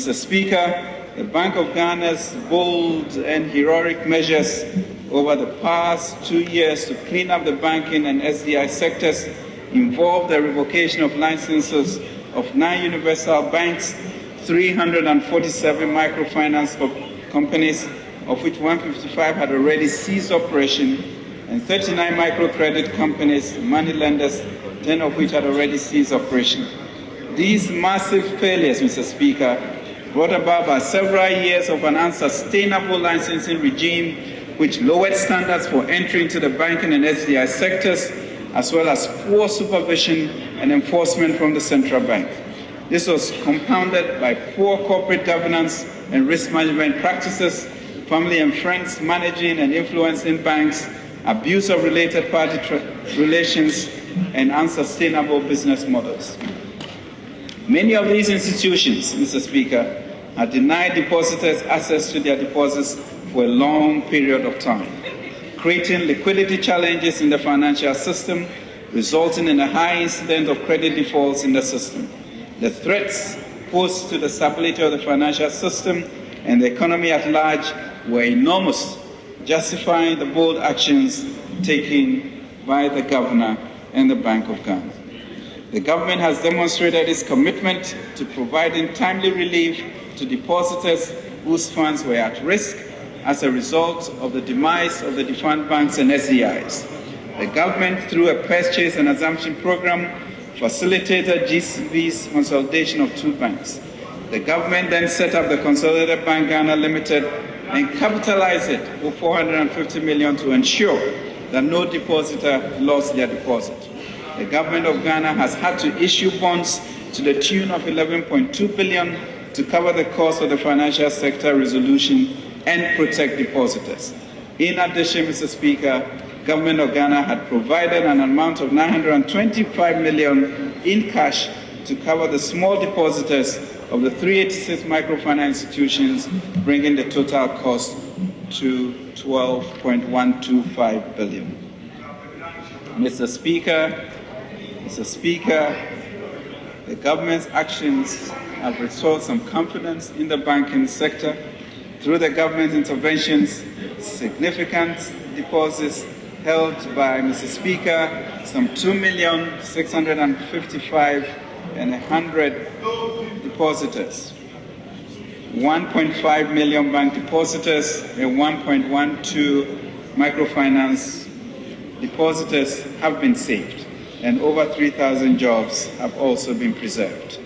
Mr. Speaker, the Bank of Ghana's bold and heroic measures over the past 2 years to clean up the banking and SDI sectors involve the revocation of licenses of 9 universal banks, 347 microfinance companies, of which 155 had already ceased operation, and 39 microcredit companies, money lenders, 10 of which had already ceased operation. These massive failures, Mr. Speaker, brought about by several years of an unsustainable licensing regime which lowered standards for entry into the banking and SDI sectors, as well as poor supervision and enforcement from the central bank. This was compounded by poor corporate governance and risk management practices, family and friends managing and influencing banks, abuse of related party relations, and unsustainable business models. Many of these institutions, Mr. Speaker, have denied depositors access to their deposits for a long period of time, creating liquidity challenges in the financial system, resulting in a high incidence of credit defaults in the system. The threats posed to the stability of the financial system and the economy at large were enormous, justifying the bold actions taken by the Governor and the Bank of Ghana. The government has demonstrated its commitment to providing timely relief to depositors whose funds were at risk as a result of the demise of the defunct banks and SDIs. The government, through a purchase and assumption program, facilitated GCB's consolidation of 2 banks. The government then set up the Consolidated Bank Ghana Limited and capitalized it with $450 million to ensure that no depositor lost their deposit. The government of Ghana has had to issue bonds to the tune of $11.2 billion to cover the cost of the financial sector resolution and protect depositors. In addition, Mr. Speaker, Government of Ghana had provided an amount of $925 million in cash to cover the small depositors of the 386 microfinance institutions, bringing the total cost to $12.125 billion. Mr. Speaker, the government's actions have restored some confidence in the banking sector. Through the government's interventions, significant deposits held by, Mr. Speaker, some 2,655,100 depositors, 1.5 million bank depositors, and 1.12 microfinance depositors have been saved, and over 3,000 jobs have also been preserved.